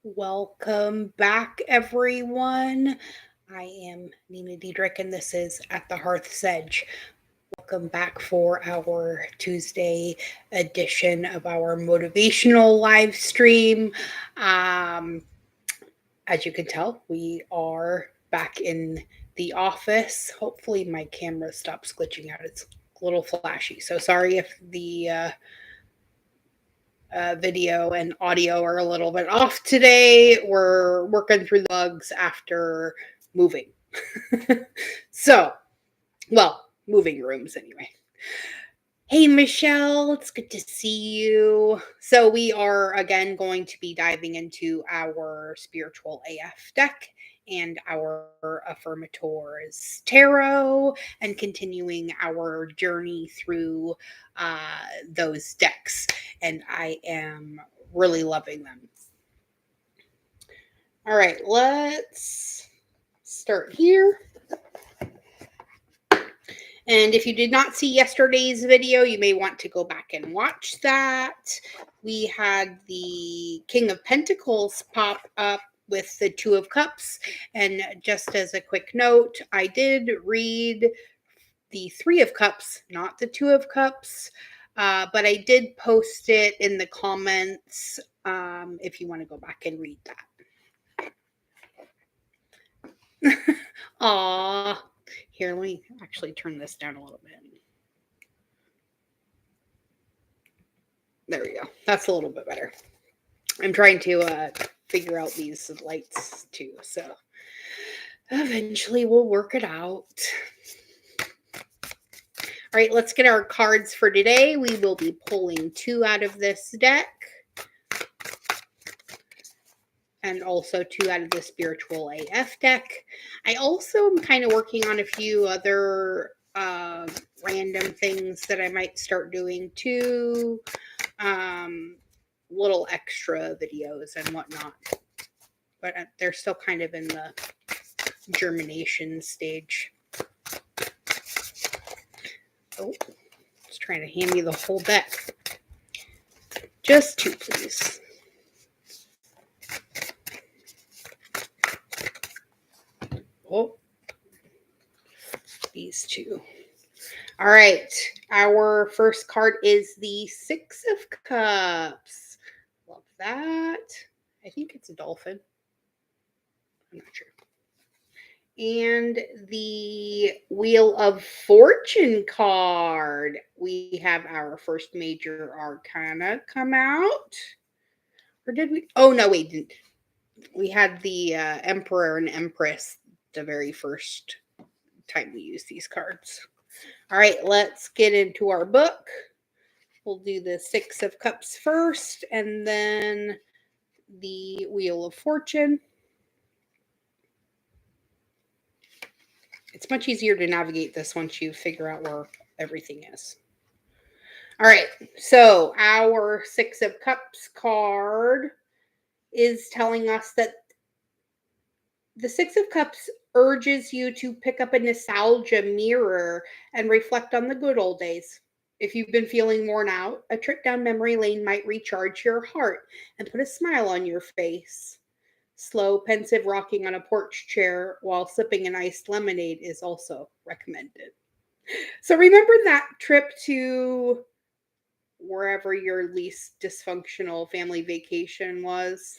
Welcome back, everyone. I am Nina Diedrich, and this is At the Hearth's Edge. Welcome back for our Tuesday edition of our motivational live stream. Um, as you can tell, we are back in the office. Hopefully, my camera stops glitching out. It's a little flashy, so sorry if the video and audio are a little bit off today. We're working through the bugs after moving. so, moving rooms anyway. Hey, Michelle, it's good to see you. So, we are again going to be diving into our spiritual AF deck and our Affirmators Tarot and continuing our journey through those decks. And I am really loving them. All right, let's start here. And if you did not see yesterday's video, you may want to go back and watch that. We had the King of Pentacles pop up with the Two of Cups. And just as a quick note, I did read the Three of Cups, not the Two of Cups. But I did post it in the comments if you want to go back and read that. Aw. Here, let me actually turn this down a little bit. There we go. That's a little bit better. I'm trying to figure out these lights too, so eventually we'll work it out. All right, let's get our cards for today. We will be pulling 2 out of this deck and also 2 out of the Spiritual AF deck. I also am kind of working on a few other random things that I might start doing too. Little extra videos and whatnot. But they're still kind of in the germination stage. Oh, it's trying to hand me the whole deck. Just 2, please. Oh, these 2. All right, our first card is the 6 of Cups. Love that. I think it's a dolphin. I'm not sure. And the Wheel of Fortune card. We have our first major arcana come out. Or did we? Oh, no, we didn't. We had the Emperor and Empress the very first time we used these cards. All right, let's get into our book. We'll do the 6 of Cups first, and then the Wheel of Fortune. It's much easier to navigate this once you figure out where everything is. All right, so our 6 of Cups card is telling us that the 6 of Cups urges you to pick up a nostalgia mirror and reflect on the good old days. If you've been feeling worn out, a trip down memory lane might recharge your heart and put a smile on your face. Slow, pensive rocking on a porch chair while sipping an iced lemonade is also recommended. So remember that trip to wherever your least dysfunctional family vacation was?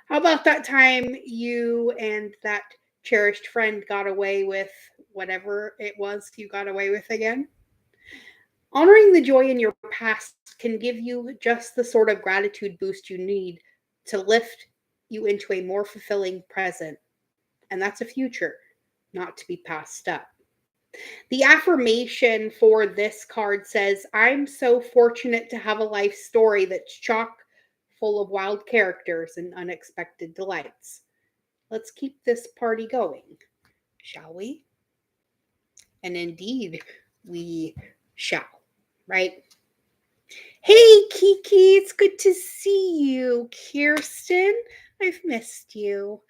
How about that time you and that cherished friend got away with whatever it was you got away with again? Honoring the joy in your past can give you just the sort of gratitude boost you need to lift you into a more fulfilling present. And that's a future, not to be passed up. The affirmation for this card says, I'm so fortunate to have a life story that's chock full of wild characters and unexpected delights. Let's keep this party going, shall we? And indeed, we shall, right? Hey, Kiki, it's good to see you. Kirsten, I've missed you.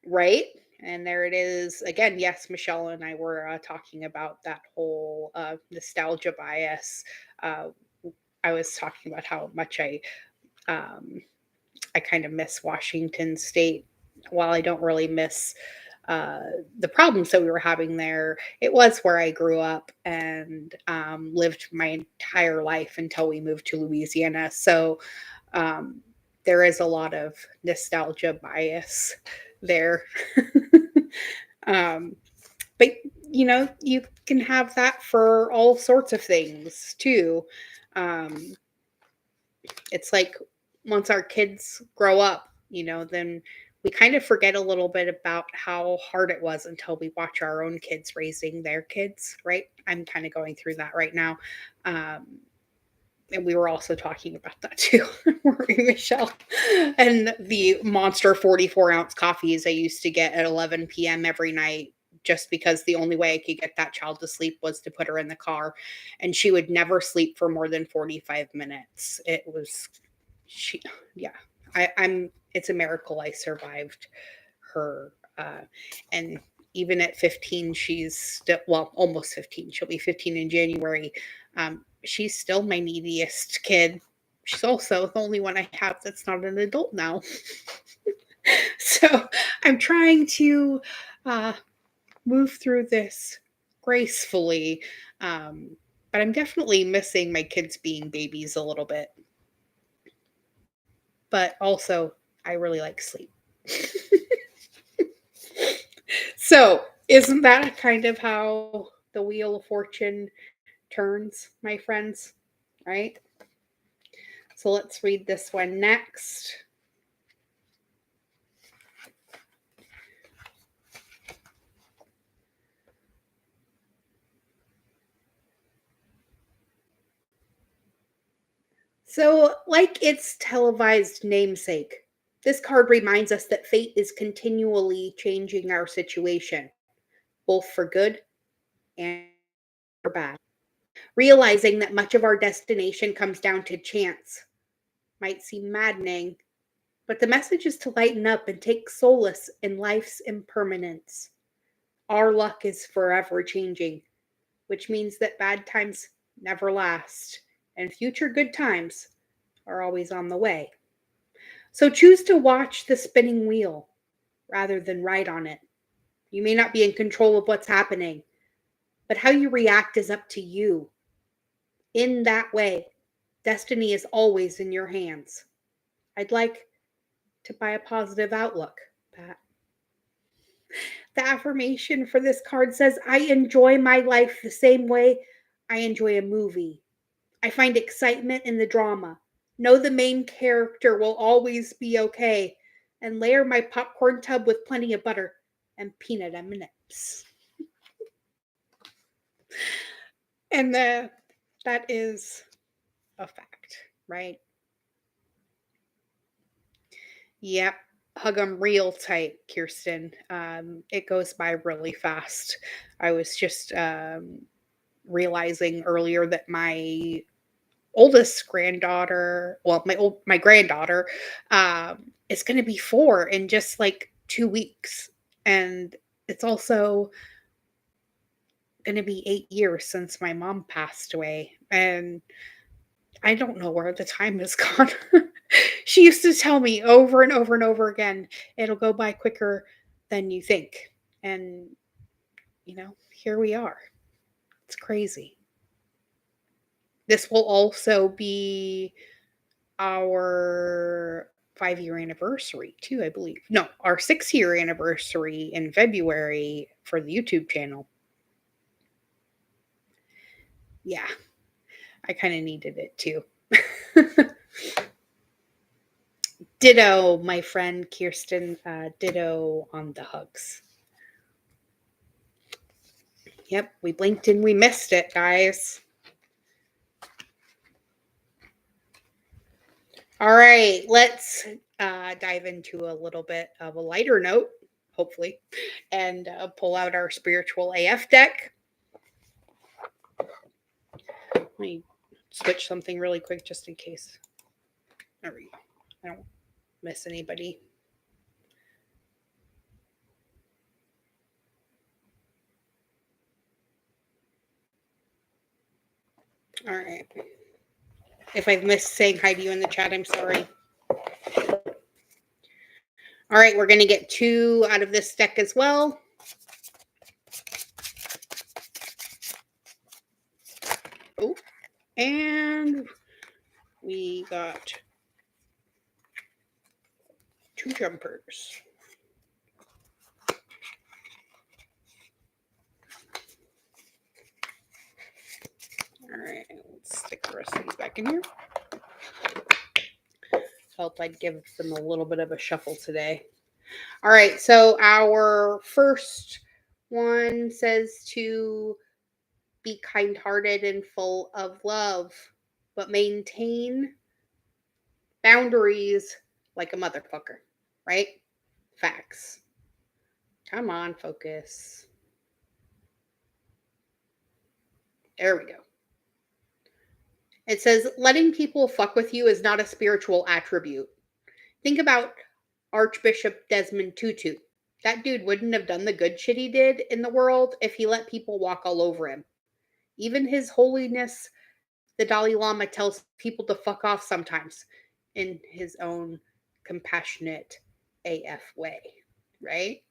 Right? And there it is. Again, yes, Michelle and I were talking about that whole nostalgia bias I was talking about how much um, I kind of miss Washington State. While I don't really miss uh, the problems that we were having there, it was where I grew up and lived my entire life until we moved to Louisiana. So um, there is a lot of nostalgia bias there. um, but you can have that for all sorts of things too. Um, it's like once our kids grow up, then we kind of forget a little bit about how hard it was until we watch our own kids raising their kids, right? I'm kind of going through that right now. Um, and we were also talking about that too, Michelle, and the monster 44-ounce coffees I used to get at 11 p.m. every night, just because the only way I could get that child to sleep was to put her in the car, and she would never sleep for more than 45 minutes. It was she, yeah. I'm. It's a miracle I survived her, and even at 15, she's still, well, almost 15. She'll be 15 in January. She's still my neediest kid. She's also the only one I have that's not an adult now. So I'm trying to uh, move through this gracefully. Um, but I'm definitely missing my kids being babies a little bit. But also, I really like sleep. So, isn't that kind of how the wheel of fortune turns, my friends? Right? So, let's read this one next. So, like its televised namesake, this card reminds us that fate is continually changing our situation, both for good and for bad. Realizing that much of our destination comes down to chance might seem maddening, but the message is to lighten up and take solace in life's impermanence. Our luck is forever changing, which means that bad times never last and future good times are always on the way. So choose to watch the spinning wheel rather than ride on it. You may not be in control of what's happening, but how you react is up to you. In that way, destiny is always in your hands. I'd like to buy a positive outlook, Pat. The affirmation for this card says, I enjoy my life the same way I enjoy a movie. I find excitement in the drama. Know the main character will always be okay. And layer my popcorn tub with plenty of butter and peanut M&Ms. And that is a fact, right? Yep. Hug 'em real tight, Kirsten. It goes by really fast. I was just realizing earlier that my oldest granddaughter, well, my granddaughter, is going to be 4 in just like 2 weeks, and it's also going to be 8 years since my mom passed away, and I don't know where the time has gone. She used to tell me over and over and over again, it'll go by quicker than you think, and here we are. It's crazy. This will also be our 5-year anniversary too, I believe. No, our 6-year anniversary in February for the YouTube channel. Yeah, I kind of needed it too. Ditto, my friend Kirsten. Ditto on the hugs. Yep, we blinked and we missed it, guys. All right, let's dive into a little bit of a lighter note, hopefully, and pull out our spiritual AF deck. Let me switch something really quick just in case. There we go. I don't miss anybody. All right. If I've missed saying hi to you in the chat, I'm sorry. All right, we're going to get 2 out of this deck as well. Oh, and we got 2 jumpers. All right, let's stick the rest of these back in here. Felt I'd give them a little bit of a shuffle today. All right, so our first one says to be kind-hearted and full of love, but maintain boundaries like a motherfucker, right? Facts. Come on, focus. There we go. It says letting people fuck with you is not a spiritual attribute. Think about Archbishop Desmond Tutu. That dude wouldn't have done the good shit he did in the world if he let people walk all over him. Even His Holiness, the Dalai Lama, tells people to fuck off sometimes in his own compassionate AF way, right?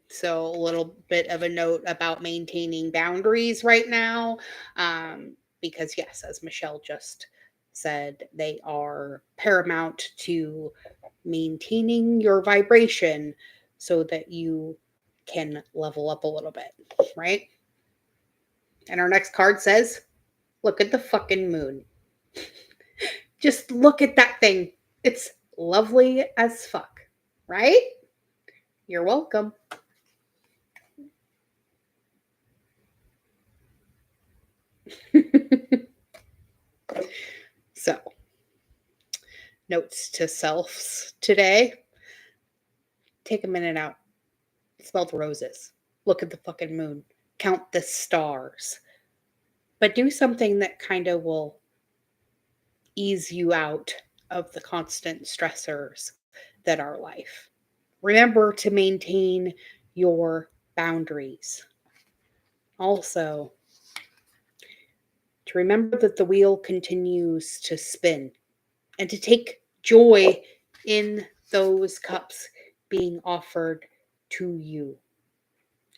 So a little bit of a note about maintaining boundaries right now, because yes, as Michelle just said, they are paramount to maintaining your vibration so that you can level up a little bit, right? And our next card says, look at the fucking moon. Just look at that thing. It's lovely as fuck, right? You're welcome. So, notes to selves today. Take a minute out. Smell the roses. Look at the fucking moon. Count the stars. But do something that kind of will ease you out of the constant stressors that are life. Remember to maintain your boundaries. Also, to remember that the wheel continues to spin and to take joy in those cups being offered to you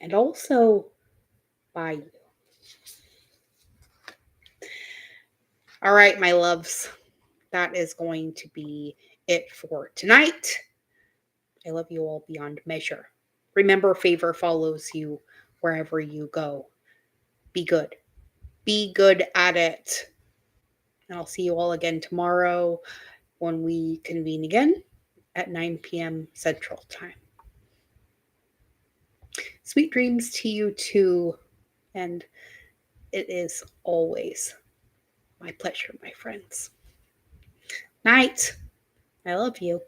and also by you. All right, my loves, that is going to be it for tonight. I love you all beyond measure. Remember, favor follows you wherever you go. Be good. Be good at it. And I'll see you all again tomorrow when we convene again at 9 p.m. Central Time. Sweet dreams to you too. And it is always my pleasure, my friends. Night. I love you.